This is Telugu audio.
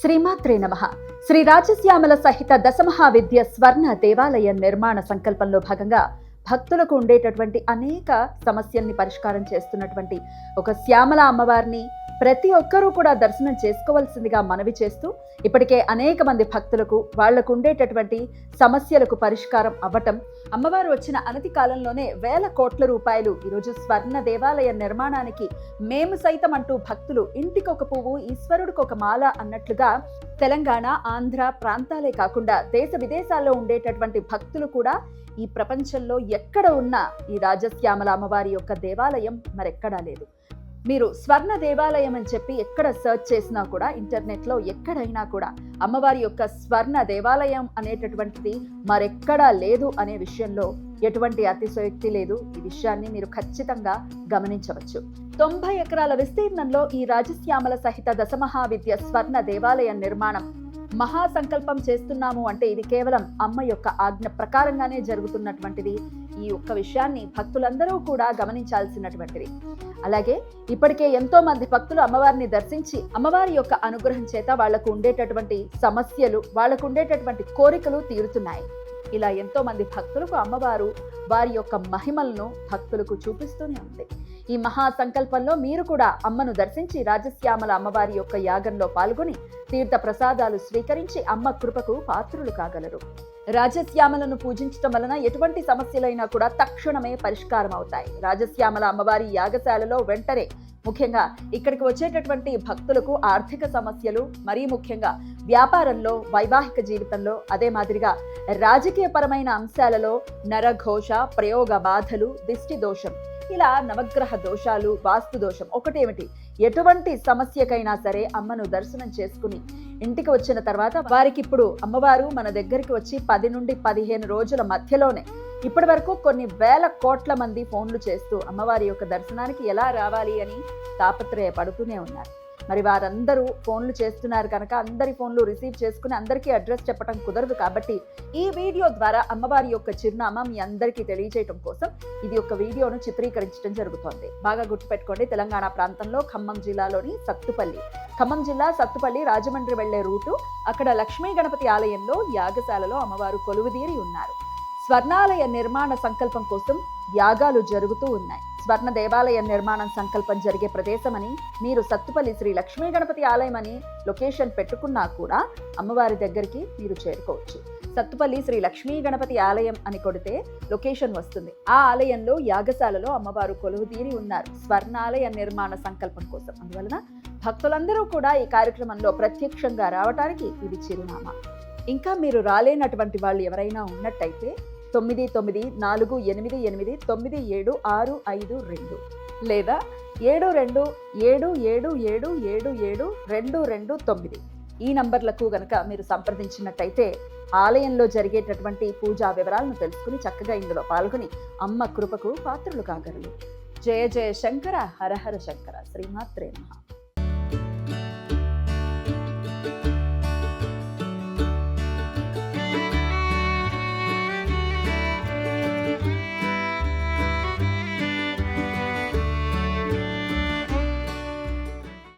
శ్రీమాత్రే నమః. శ్రీ రాజశ్యామల సహిత దశమహావిద్య స్వర్ణ దేవాలయ నిర్మాణ సంకల్పంలో భాగంగా భక్తులకు ఉండేటటువంటి అనేక సమస్యల్ని పరిష్కారం చేస్తున్నటువంటి ఒక శ్యామల అమ్మవారిని ప్రతి ఒక్కరూ కూడా దర్శనం చేసుకోవాల్సిందిగా మనవి చేస్తూ, ఇప్పటికే అనేక మంది భక్తులకు వాళ్లకు ఉండేటటువంటి సమస్యలకు పరిష్కారం అవ్వటం, అమ్మవారు వచ్చిన అనతి కాలంలోనే వేల కోట్ల రూపాయలు ఈరోజు స్వర్ణ దేవాలయ నిర్మాణానికి మేము సైతం అంటూ భక్తులు ఇంటికొక పువ్వు ఈశ్వరుడికొక మాల అన్నట్లుగా తెలంగాణ, ఆంధ్ర ప్రాంతాలే కాకుండా దేశ విదేశాల్లో ఉండేటటువంటి భక్తులు కూడా ఈ ప్రపంచంలో ఎక్కడ ఉన్నా ఈ రాజశ్యామల అమ్మవారి యొక్క దేవాలయం మరెక్కడా లేదు. మీరు స్వర్ణ దేవాలయం అని చెప్పి ఎక్కడ సెర్చ్ చేసినా కూడా ఇంటర్నెట్లో ఎక్కడైనా కూడా అమ్మవారి యొక్క స్వర్ణ దేవాలయం అనేటటువంటిది మరెక్కడా లేదు అనే విషయంలో ఎటువంటి అతిశయోక్తి లేదు. ఈ విషయాన్ని మీరు ఖచ్చితంగా గమనించవచ్చు. 90 ఎకరాల విస్తీర్ణంలో ఈ రాజశ్యామల సహిత దశమహావిద్య స్వర్ణ దేవాలయ నిర్మాణం మహాసంకల్పం చేస్తున్నాము అంటే ఇది కేవలం అమ్మ యొక్క ఆజ్ఞ ప్రకారంగానే జరుగుతున్నటువంటిది. ఈ ఒక్క విషయాన్ని భక్తులందరూ కూడా గమనించాల్సినటువంటిది. అలాగే ఇప్పటికే ఎంతో మంది భక్తులు అమ్మవారిని దర్శించి అమ్మవారి యొక్క అనుగ్రహం చేత వాళ్లకు ఉండేటటువంటి సమస్యలు, వాళ్లకు ఉండేటటువంటి కోరికలు తీరుతున్నాయి. ఇలా ఎంతో మంది భక్తులకు అమ్మవారు వారి యొక్క మహిమలను భక్తులకు చూపిస్తూనే ఉంది. ఈ మహాసంకల్పంలో మీరు కూడా అమ్మను దర్శించి రాజశ్యామల అమ్మవారి యొక్క యాగంలో పాల్గొని తీర్థ ప్రసాదాలు స్వీకరించి అమ్మ కృపకు పాత్రులు కాగలరు. రాజశ్యామలను పూజించడం వలన ఎటువంటి సమస్యలైనా కూడా తక్షణమే పరిష్కారం అవుతాయి. రాజశ్యామల అమ్మవారి యాగశాలలో వెంటనే ముఖ్యంగా ఇక్కడికి వచ్చేటటువంటి భక్తులకు ఆర్థిక సమస్యలు, మరీ ముఖ్యంగా వ్యాపారంలో, వైవాహిక జీవితంలో, అదే మాదిరిగా రాజకీయపరమైన అంశాలలో నరఘోష, ప్రయోగ బాధలు, దిష్టి దోషం, ఇలా నవగ్రహ దోషాలు, వాస్తు దోషం ఒకటేమిటి ఎటువంటి సమస్యకైనా సరే అమ్మను దర్శనం చేసుకుని ఇంటికి వచ్చిన తర్వాత వారికి ఇప్పుడు అమ్మవారు మన దగ్గరికి వచ్చి 10 నుండి 15 రోజుల మధ్యలోనే ఇప్పటి వరకు కొన్ని వేల కోట్ల మంది ఫోన్లు చేస్తూ అమ్మవారి యొక్క దర్శనానికి ఎలా రావాలి అని తాపత్రయపడుతూనే ఉన్నారు. మరి వారందరూ ఫోన్లు చేస్తున్నారు కనుక అందరి ఫోన్లు రిసీవ్ చేసుకుని అందరికీ అడ్రస్ చెప్పడం కుదరదు. కాబట్టి ఈ వీడియో ద్వారా అమ్మవారి యొక్క చిరునామా మీ అందరికీ తెలియజేయడం కోసం ఇది ఒక వీడియోను చిత్రీకరించడం జరుగుతోంది. బాగా గుర్తుపెట్టుకోండి, తెలంగాణ ప్రాంతంలో ఖమ్మం జిల్లాలోని సత్తుపల్లి, ఖమ్మం జిల్లా సత్తుపల్లి రాజమండ్రి వెళ్లే రూటు, అక్కడ లక్ష్మీ గణపతి ఆలయంలో యాగశాలలో అమ్మవారు కొలువుదీరి ఉన్నారు. స్వర్ణాలయ నిర్మాణ సంకల్పం కోసం యాగాలు జరుగుతూ ఉన్నాయి. స్వర్ణ దేవాలయ నిర్మాణం సంకల్పం జరిగే ప్రదేశమని మీరు సత్తుపల్లి శ్రీ లక్ష్మీ గణపతి ఆలయం అని లొకేషన్ పెట్టుకున్నా కూడా అమ్మవారి దగ్గరికి మీరు చేరుకోవచ్చు. సత్తుపల్లి శ్రీ లక్ష్మీ గణపతి ఆలయం అని కొడితే లొకేషన్ వస్తుంది. ఆ ఆలయంలో యాగశాలలో అమ్మవారు కొలువుదీరి ఉన్నారు స్వర్ణాలయ నిర్మాణ సంకల్పం కోసం. అందువలన భక్తులందరూ కూడా ఈ కార్యక్రమంలో ప్రత్యక్షంగా రావడానికి ఇది చిరునామా. ఇంకా మీరు రాలేనటువంటి వాళ్ళు ఎవరైనా ఉన్నట్టయితే 9948897652 లేదా 727777772229 ఈ నంబర్లకు గనక మీరు సంప్రదించినట్టయితే ఆలయంలో జరిగేటటువంటి పూజా వివరాలను తెలుసుకుని చక్కగా ఇందులో పాల్గొని అమ్మ కృపకు పాత్రలు కాగలరు. జయ జయ శంకర, హర హర శంకర. శ్రీమాత్రే నమః.